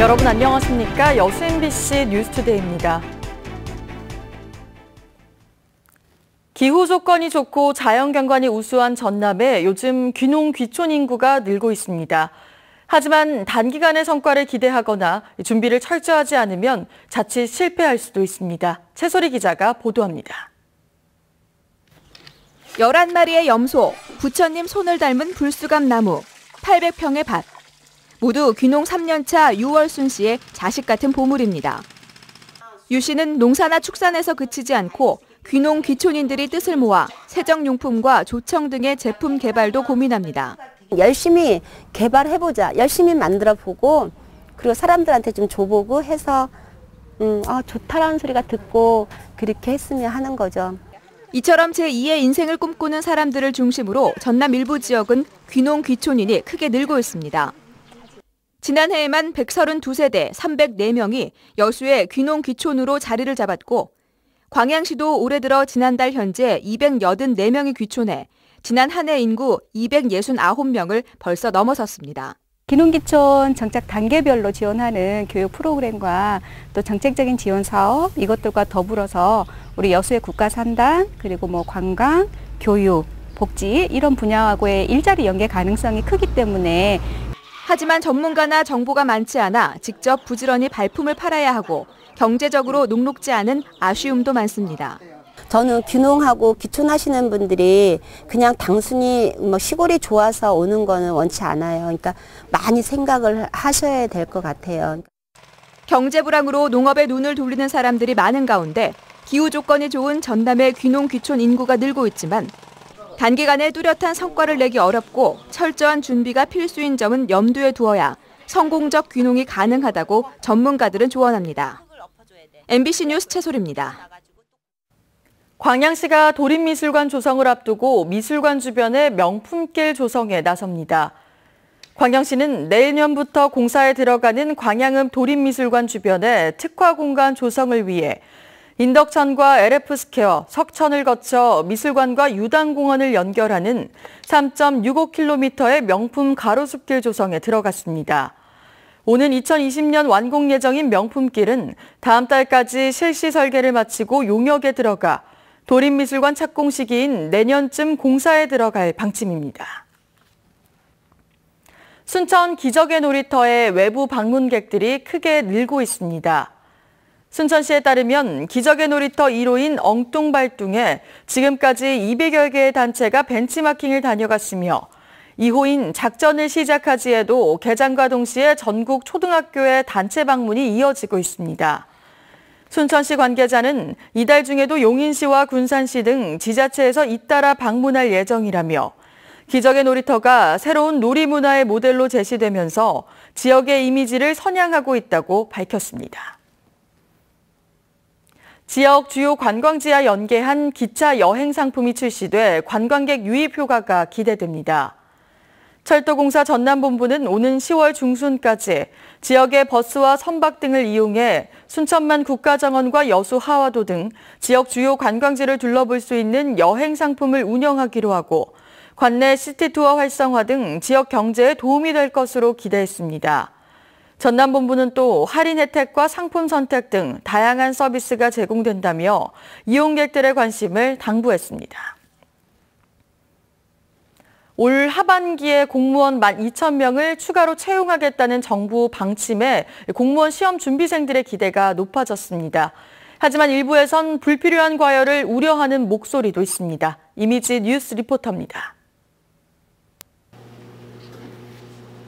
여러분 안녕하십니까? 여수 MBC 뉴스투데이입니다. 기후 조건이 좋고 자연경관이 우수한 전남에 요즘 귀농 귀촌 인구가 늘고 있습니다. 하지만 단기간의 성과를 기대하거나 준비를 철저하지 않으면 자칫 실패할 수도 있습니다. 최소리 기자가 보도합니다. 11마리의 염소, 부처님 손을 닮은 불수감 나무, 800평의 밭. 모두 귀농 3년차 유월순 씨의 자식 같은 보물입니다. 유 씨는 농사나 축산에서 그치지 않고 귀농 귀촌인들이 뜻을 모아 세정용품과 조청 등의 제품 개발도 고민합니다. 열심히 개발해보자, 열심히 만들어보고 그리고 사람들한테 좀 줘보고 해서 좋다라는 소리가 듣고 그렇게 했으면 하는 거죠. 이처럼 제2의 인생을 꿈꾸는 사람들을 중심으로 전남 일부 지역은 귀농 귀촌인이 크게 늘고 있습니다. 지난해에만 132세대 304명이 여수의 귀농 귀촌으로 자리를 잡았고 광양시도 올해 들어 지난달 현재 284명이 귀촌해 지난 한 해 인구 269명을 벌써 넘어섰습니다. 귀농귀촌 정착 단계별로 지원하는 교육 프로그램과 또 정책적인 지원 사업 이것들과 더불어서 우리 여수의 국가산단 그리고 관광, 교육, 복지 이런 분야하고의 일자리 연계 가능성이 크기 때문에 하지만 전문가나 정보가 많지 않아 직접 부지런히 발품을 팔아야 하고 경제적으로 녹록지 않은 아쉬움도 많습니다. 저는 귀농하고 귀촌하시는 분들이 그냥 단순히 시골이 좋아서 오는 거는 원치 않아요. 그러니까 많이 생각을 하셔야 될 것 같아요. 경제 불황으로 농업에 눈을 돌리는 사람들이 많은 가운데 기후 조건이 좋은 전남의 귀농 귀촌 인구가 늘고 있지만 단기간에 뚜렷한 성과를 내기 어렵고 철저한 준비가 필수인 점은 염두에 두어야 성공적 귀농이 가능하다고 전문가들은 조언합니다. MBC 뉴스 최소리입니다. 광양시가 도립미술관 조성을 앞두고 미술관 주변의 명품길 조성에 나섭니다. 광양시는 내년부터 공사에 들어가는 광양읍 도립미술관 주변의 특화 공간 조성을 위해 인덕천과 LF스퀘어, 석천을 거쳐 미술관과 유당공원을 연결하는 3.65km의 명품 가로수길 조성에 들어갔습니다. 오는 2020년 완공 예정인 명품길은 다음 달까지 실시 설계를 마치고 용역에 들어가 도립미술관 착공 시기인 내년쯤 공사에 들어갈 방침입니다. 순천 기적의 놀이터의 외부 방문객들이 크게 늘고 있습니다. 순천시에 따르면 기적의 놀이터 1호인 엉뚱발뚱에 지금까지 200여 개의 단체가 벤치마킹을 다녀갔으며 2호인 작전을 시작하지에도 개장과 동시에 전국 초등학교의 단체 방문이 이어지고 있습니다. 순천시 관계자는 이달 중에도 용인시와 군산시 등 지자체에서 잇따라 방문할 예정이라며 기적의 놀이터가 새로운 놀이 문화의 모델로 제시되면서 지역의 이미지를 선양하고 있다고 밝혔습니다. 지역 주요 관광지와 연계한 기차 여행 상품이 출시돼 관광객 유입 효과가 기대됩니다. 철도공사 전남본부는 오는 10월 중순까지 지역의 버스와 선박 등을 이용해 순천만 국가정원과 여수 하와도 등 지역 주요 관광지를 둘러볼 수 있는 여행 상품을 운영하기로 하고 관내 시티투어 활성화 등 지역 경제에 도움이 될 것으로 기대했습니다. 전남본부는 또 할인 혜택과 상품 선택 등 다양한 서비스가 제공된다며 이용객들의 관심을 당부했습니다. 올 하반기에 공무원 12,000명을 추가로 채용하겠다는 정부 방침에 공무원 시험 준비생들의 기대가 높아졌습니다. 하지만 일부에선 불필요한 과열을 우려하는 목소리도 있습니다. 이미지 뉴스 리포터입니다.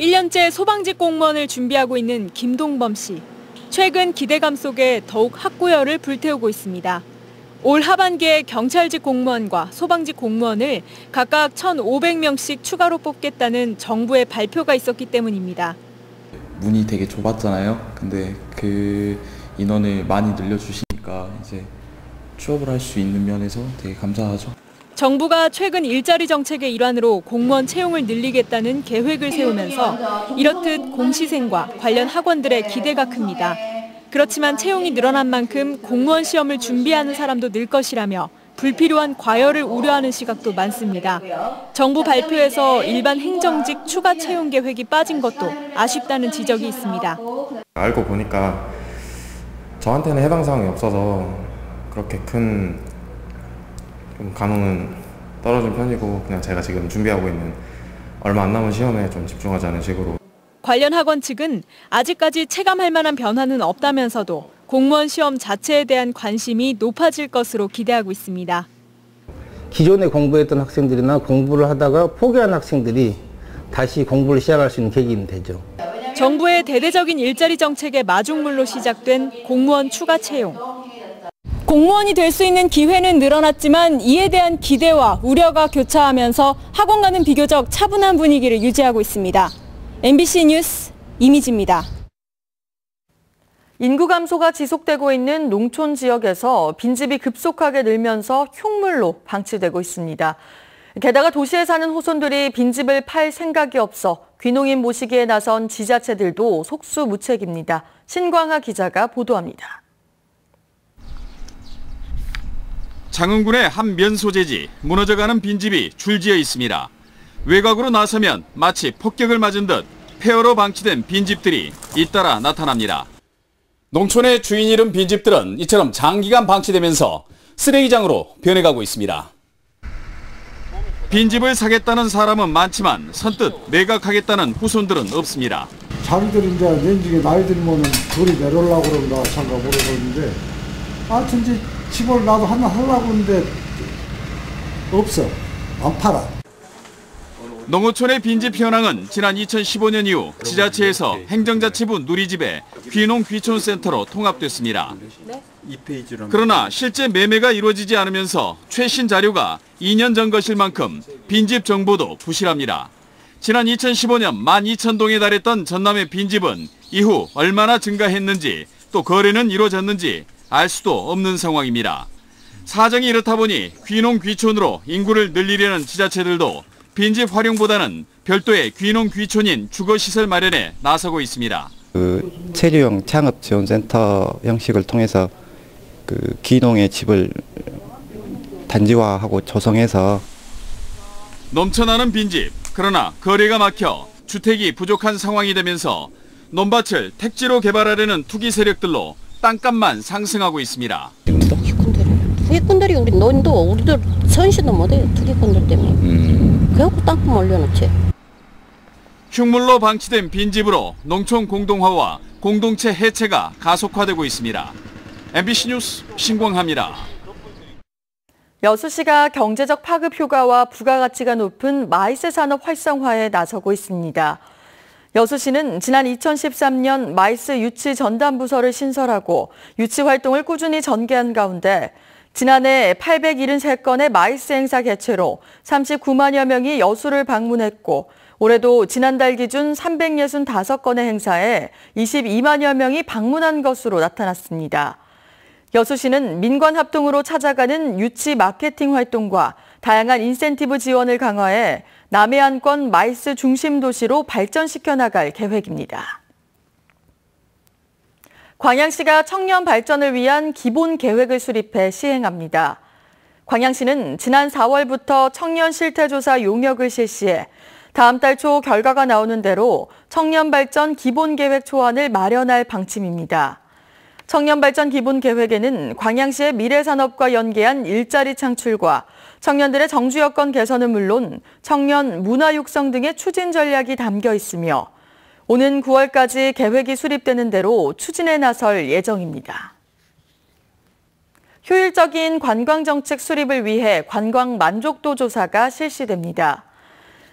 1년째 소방직 공무원을 준비하고 있는 김동범 씨. 최근 기대감 속에 더욱 학구열을 불태우고 있습니다. 올 하반기에 경찰직 공무원과 소방직 공무원을 각각 1,500명씩 추가로 뽑겠다는 정부의 발표가 있었기 때문입니다. 문이 되게 좁았잖아요. 근데 그 인원을 많이 늘려주시니까 이제 취업을 할 수 있는 면에서 되게 감사하죠. 정부가 최근 일자리 정책의 일환으로 공무원 채용을 늘리겠다는 계획을 세우면서 이렇듯 공시생과 관련 학원들의 기대가 큽니다. 그렇지만 채용이 늘어난 만큼 공무원 시험을 준비하는 사람도 늘 것이라며 불필요한 과열을 우려하는 시각도 많습니다. 정부 발표에서 일반 행정직 추가 채용 계획이 빠진 것도 아쉽다는 지적이 있습니다. 알고 보니까 저한테는 해당 사항이 없어서 그렇게 큰 감흥은 떨어진 편이고, 그냥 제가 지금 준비하고 있는 얼마 안 남은 시험에 좀 집중하자는 식으로. 관련 학원 측은 아직까지 체감할 만한 변화는 없다면서도 공무원 시험 자체에 대한 관심이 높아질 것으로 기대하고 있습니다. 기존에 공부했던 학생들이나 공부를 하다가 포기한 학생들이 다시 공부를 시작할 수 있는 계기는 되죠. 정부의 대대적인 일자리 정책의 마중물로 시작된 공무원 추가 채용. 공무원이 될 수 있는 기회는 늘어났지만 이에 대한 기대와 우려가 교차하면서 학원과는 비교적 차분한 분위기를 유지하고 있습니다. MBC 뉴스 이미지입니다. 인구 감소가 지속되고 있는 농촌 지역에서 빈집이 급속하게 늘면서 흉물로 방치되고 있습니다. 게다가 도시에 사는 호손들이 빈집을 팔 생각이 없어 귀농인 모시기에 나선 지자체들도 속수무책입니다. 신광하 기자가 보도합니다. 장흥군의 한 면소재지 무너져가는 빈집이 줄지어 있습니다. 외곽으로 나서면 마치 폭격을 맞은 듯 폐허로 방치된 빈집들이 잇따라 나타납니다. 농촌의 주인 잃은 빈집들은 이처럼 장기간 방치되면서 쓰레기장으로 변해가고 있습니다. 빈집을 사겠다는 사람은 많지만 선뜻 매각하겠다는 후손들은 없습니다. 자기들이 이제年중에 나이 들면은 둘이 내려오려고 그런다 참가 모르겠는데, 하여튼 이제 집을 나도 하나 하려고 하는데 없어. 안 팔아. 농어촌의 빈집 현황은 지난 2015년 이후 지자체에서 행정자치부 누리집에 귀농귀촌센터로 통합됐습니다. 그러나 실제 매매가 이루어지지 않으면서 최신 자료가 2년 전 것일 만큼 빈집 정보도 부실합니다. 지난 2015년 12,000동에 달했던 전남의 빈집은 이후 얼마나 증가했는지 또 거래는 이루어졌는지 알 수도 없는 상황입니다. 사정이 이렇다 보니 귀농귀촌으로 인구를 늘리려는 지자체들도 빈집 활용보다는 별도의 귀농귀촌인 주거시설 마련에 나서고 있습니다. 체류형 창업지원센터 형식을 통해서 귀농의 집을 단지화하고 조성해서 넘쳐나는 빈집, 그러나 거래가 막혀 주택이 부족한 상황이 되면서 논밭을 택지로 개발하려는 투기 세력들로 땅값만 상승하고 있습니다. 투기꾼들이 우리 논도 우리들 선시도 못해요. 투기꾼들 때문에. 그래갖고 땅값 올려놓지. 흉물로 방치된 빈집으로 농촌 공동화와 공동체 해체가 가속화되고 있습니다. MBC 뉴스 신광하입니다. 여수시가 경제적 파급 효과와 부가가치가 높은 마이스 산업 활성화에 나서고 있습니다. 여수시는 지난 2013년 마이스 유치 전담부서를 신설하고 유치 활동을 꾸준히 전개한 가운데 지난해 873건의 마이스 행사 개최로 39만여 명이 여수를 방문했고 올해도 지난달 기준 365건의 행사에 22만여 명이 방문한 것으로 나타났습니다. 여수시는 민관 합동으로 찾아가는 유치 마케팅 활동과 다양한 인센티브 지원을 강화해 남해안권 마이스 중심 도시로 발전시켜 나갈 계획입니다. 광양시가 청년 발전을 위한 기본 계획을 수립해 시행합니다. 광양시는 지난 4월부터 청년 실태조사 용역을 실시해 다음 달 초 결과가 나오는 대로 청년 발전 기본 계획 초안을 마련할 방침입니다. 청년 발전 기본 계획에는 광양시의 미래 산업과 연계한 일자리 창출과 청년들의 정주 여건 개선은 물론 청년 문화 육성 등의 추진 전략이 담겨 있으며 오는 9월까지 계획이 수립되는 대로 추진에 나설 예정입니다. 효율적인 관광정책 수립을 위해 관광 만족도 조사가 실시됩니다.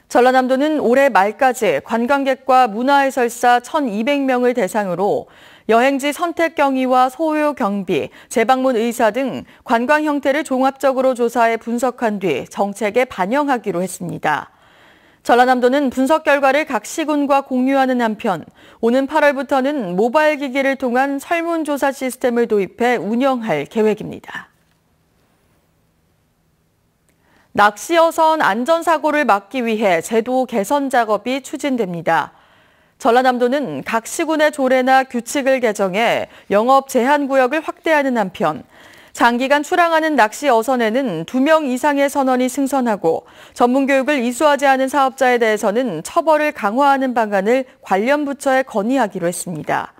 전라남도는 올해 말까지 관광객과 문화해설사 1,200명을 대상으로 여행지 선택 경위와 소요 경비, 재방문 의사 등 관광 형태를 종합적으로 조사해 분석한 뒤 정책에 반영하기로 했습니다. 전라남도는 분석 결과를 각 시군과 공유하는 한편 오는 8월부터는 모바일 기기를 통한 설문조사 시스템을 도입해 운영할 계획입니다. 낚시어선 안전사고를 막기 위해 제도 개선 작업이 추진됩니다. 전라남도는 각 시군의 조례나 규칙을 개정해 영업 제한 구역을 확대하는 한편 장기간 출항하는 낚시 어선에는 2명 이상의 선원이 승선하고 전문 교육을 이수하지 않은 사업자에 대해서는 처벌을 강화하는 방안을 관련 부처에 건의하기로 했습니다.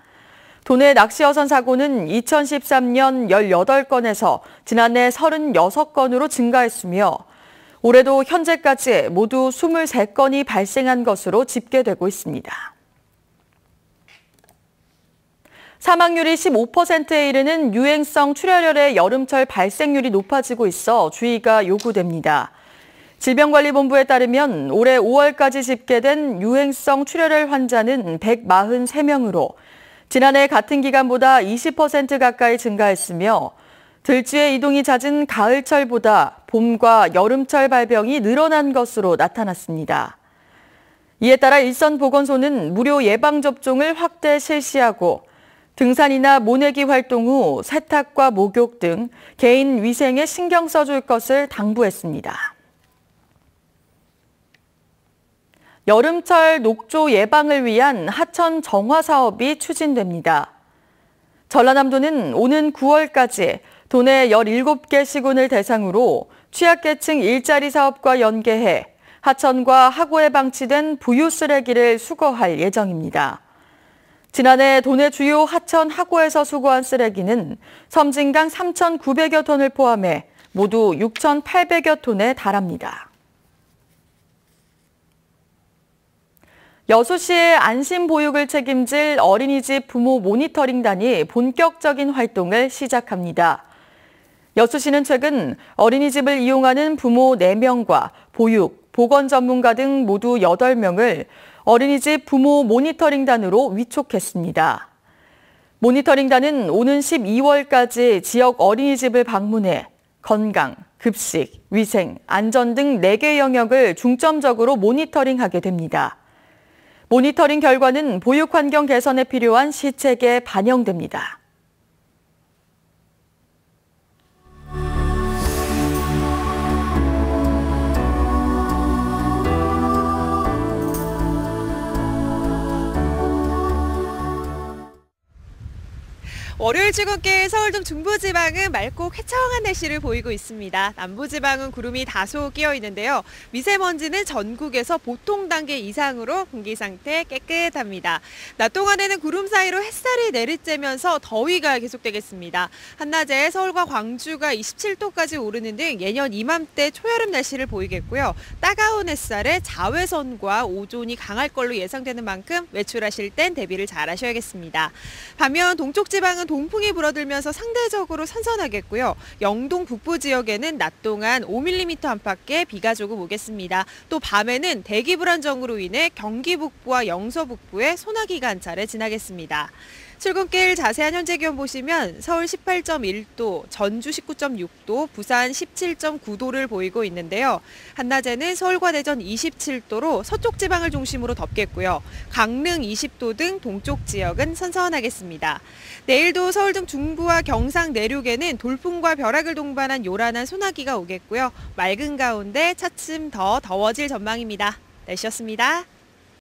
도내 낚시 여선 사고는 2013년 18건에서 지난해 36건으로 증가했으며 올해도 현재까지 모두 23건이 발생한 것으로 집계되고 있습니다. 사망률이 15%에 이르는 유행성 출혈열의 여름철 발생률이 높아지고 있어 주의가 요구됩니다. 질병관리본부에 따르면 올해 5월까지 집계된 유행성 출혈열 환자는 143명으로 지난해 같은 기간보다 20% 가까이 증가했으며 들쥐의 이동이 잦은 가을철보다 봄과 여름철 발병이 늘어난 것으로 나타났습니다. 이에 따라 일선보건소는 무료 예방접종을 확대 실시하고 등산이나 모내기 활동 후 세탁과 목욕 등 개인 위생에 신경 써줄 것을 당부했습니다. 여름철 녹조 예방을 위한 하천 정화 사업이 추진됩니다. 전라남도는 오는 9월까지 도내 17개 시군을 대상으로 취약계층 일자리 사업과 연계해 하천과 하구에 방치된 부유 쓰레기를 수거할 예정입니다. 지난해 도내 주요 하천 하구에서 수거한 쓰레기는 섬진강 3,900여 톤을 포함해 모두 6,800여 톤에 달합니다. 여수시의 안심보육을 책임질 어린이집 부모 모니터링단이 본격적인 활동을 시작합니다. 여수시는 최근 어린이집을 이용하는 부모 4명과 보육, 보건 전문가 등 모두 8명을 어린이집 부모 모니터링단으로 위촉했습니다. 모니터링단은 오는 12월까지 지역 어린이집을 방문해 건강, 급식, 위생, 안전 등 4개 영역을 중점적으로 모니터링하게 됩니다. 모니터링 결과는 보육 환경 개선에 필요한 시책에 반영됩니다. 월요일 출근길 서울 등 중부지방은 맑고 쾌청한 날씨를 보이고 있습니다. 남부지방은 구름이 다소 끼어 있는데요. 미세먼지는 전국에서 보통 단계 이상으로 공기 상태 깨끗합니다. 낮 동안에는 구름 사이로 햇살이 내리쬐면서 더위가 계속되겠습니다. 한낮에 서울과 광주가 27도까지 오르는 등 예년 이맘때 초여름 날씨를 보이겠고요. 따가운 햇살에 자외선과 오존이 강할 걸로 예상되는 만큼 외출하실 땐 대비를 잘 하셔야겠습니다. 반면 동쪽 지방은 동풍이 불어들면서 상대적으로 선선하겠고요. 영동 북부 지역에는 낮 동안 5mm 안팎의 비가 조금 오겠습니다. 또 밤에는 대기 불안정으로 인해 경기 북부와 영서 북부에 소나기가 한 차례 지나겠습니다. 출근길 자세한 현재 기온 보시면 서울 18.1도, 전주 19.6도, 부산 17.9도를 보이고 있는데요. 한낮에는 서울과 대전 27도로 서쪽 지방을 중심으로 덥겠고요. 강릉 20도 등 동쪽 지역은 선선하겠습니다. 내일도 서울 등 중부와 경상 내륙에는 돌풍과 벼락을 동반한 요란한 소나기가 오겠고요. 맑은 가운데 차츰 더 더워질 전망입니다. 날씨였습니다.